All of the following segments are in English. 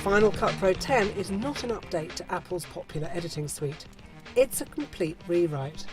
Final Cut Pro 10 is not an update to Apple's popular editing suite. It's a complete rewrite.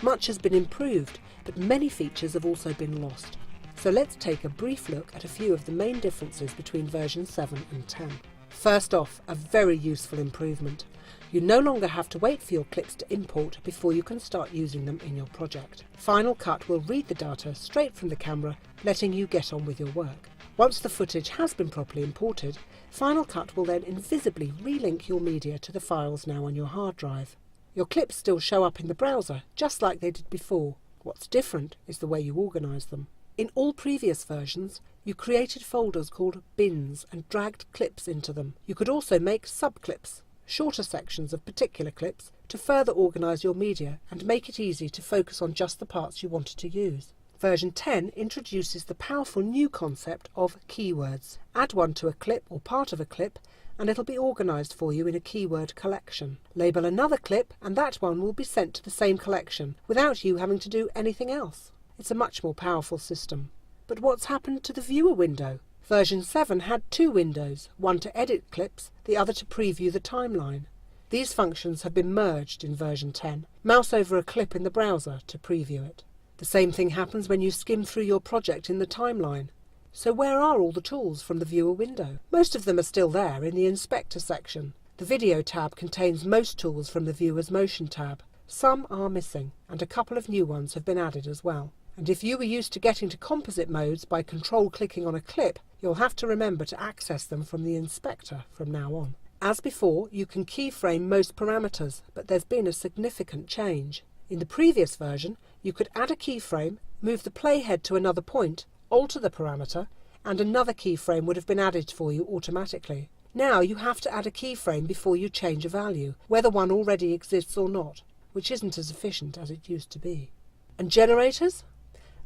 Much has been improved, but many features have also been lost. So let's take a brief look at a few of the main differences between version 7 and 10. First off, a very useful improvement. You no longer have to wait for your clips to import before you can start using them in your project. Final Cut will read the data straight from the camera, letting you get on with your work. Once the footage has been properly imported, Final Cut will then invisibly relink your media to the files now on your hard drive. Your clips still show up in the browser, just like they did before. What's different is the way you organise them. In all previous versions, you created folders called bins and dragged clips into them. You could also make subclips, shorter sections of particular clips, to further organise your media and make it easy to focus on just the parts you wanted to use. Version 10 introduces the powerful new concept of keywords. Add one to a clip or part of a clip and it'll be organised for you in a keyword collection. Label another clip and that one will be sent to the same collection without you having to do anything else. It's a much more powerful system. But what's happened to the viewer window? Version 7 had two windows, one to edit clips, the other to preview the timeline. These functions have been merged in version 10. Mouse over a clip in the browser to preview it. The same thing happens when you skim through your project in the timeline. So where are all the tools from the viewer window? Most of them are still there in the Inspector section. The Video tab contains most tools from the Viewer's Motion tab. Some are missing, and a couple of new ones have been added as well. And if you were used to getting to composite modes by control-clicking on a clip, you'll have to remember to access them from the Inspector from now on. As before, you can keyframe most parameters, but there's been a significant change. In the previous version, you could add a keyframe, move the playhead to another point, alter the parameter, and another keyframe would have been added for you automatically. Now you have to add a keyframe before you change a value, whether one already exists or not, which isn't as efficient as it used to be. And generators?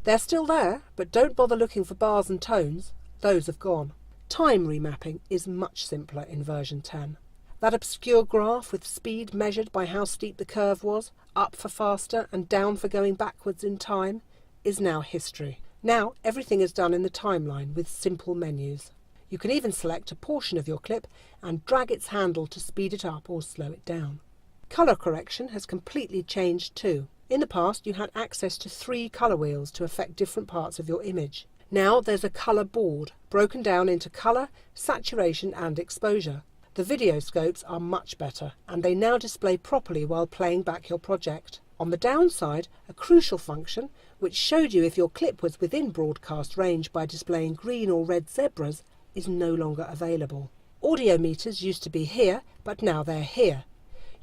They're still there, but don't bother looking for bars and tones. Those have gone. Time remapping is much simpler in version 10. That obscure graph with speed measured by how steep the curve was, up for faster and down for going backwards in time, is now history. Now everything is done in the timeline with simple menus. You can even select a portion of your clip and drag its handle to speed it up or slow it down. Colour correction has completely changed too. In the past you had access to 3 colour wheels to affect different parts of your image. Now there's a colour board, broken down into colour, saturation and exposure. The video scopes are much better, and they now display properly while playing back your project. On the downside, a crucial function, which showed you if your clip was within broadcast range by displaying green or red zebras, is no longer available. Audio meters used to be here, but now they're here.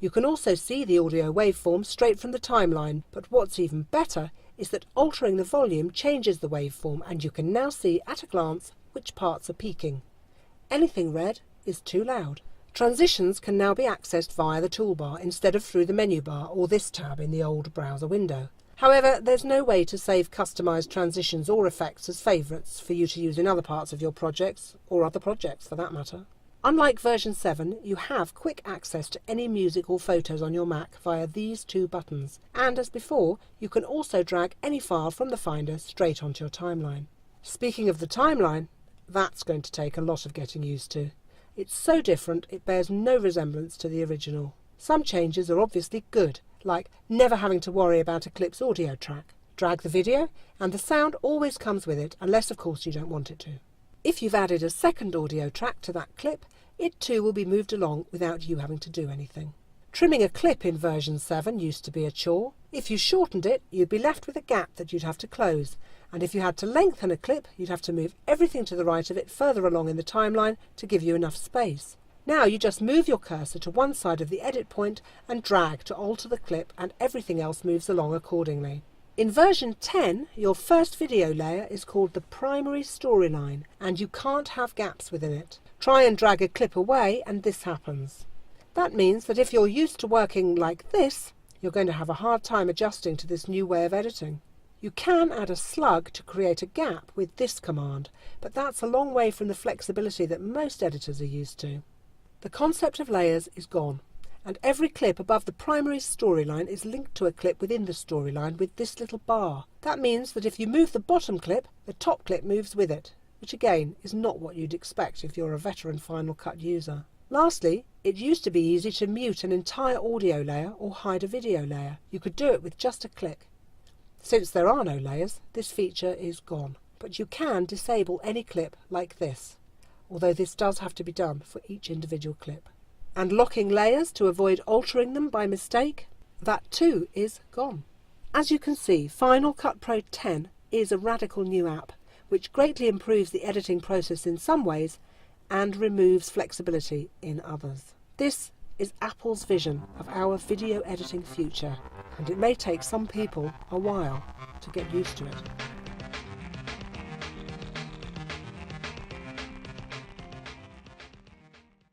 You can also see the audio waveform straight from the timeline, but what's even better is that altering the volume changes the waveform and you can now see at a glance which parts are peaking. Anything red is too loud. Transitions can now be accessed via the toolbar instead of through the menu bar or this tab in the old browser window. However, there's no way to save customised transitions or effects as favourites for you to use in other parts of your projects, or other projects for that matter. Unlike version 7, you have quick access to any music or photos on your Mac via these 2 buttons, and as before, you can also drag any file from the Finder straight onto your timeline. Speaking of the timeline, that's going to take a lot of getting used to. It's so different it bears no resemblance to the original. Some changes are obviously good, like never having to worry about a clip's audio track. Drag the video, and the sound always comes with it, unless of course you don't want it to. If you've added a second audio track to that clip, it too will be moved along without you having to do anything. Trimming a clip in version 7 used to be a chore. If you shortened it, you'd be left with a gap that you'd have to close, and if you had to lengthen a clip, you'd have to move everything to the right of it further along in the timeline to give you enough space. Now you just move your cursor to one side of the edit point and drag to alter the clip, and everything else moves along accordingly. In version 10, your first video layer is called the primary storyline, and you can't have gaps within it. Try and drag a clip away and this happens. That means that if you're used to working like this, you're going to have a hard time adjusting to this new way of editing. You can add a slug to create a gap with this command, but that's a long way from the flexibility that most editors are used to. The concept of layers is gone, and every clip above the primary storyline is linked to a clip within the storyline with this little bar. That means that if you move the bottom clip, the top clip moves with it. which again is not what you'd expect if you're a veteran Final Cut user. Lastly, it used to be easy to mute an entire audio layer or hide a video layer. You could do it with just a click. Since there are no layers, this feature is gone. But you can disable any clip like this, although this does have to be done for each individual clip. And locking layers to avoid altering them by mistake, that too is gone. As you can see, Final Cut Pro 10 is a radical new app, which greatly improves the editing process in some ways and removes flexibility in others. This is Apple's vision of our video editing future, and it may take some people a while to get used to it.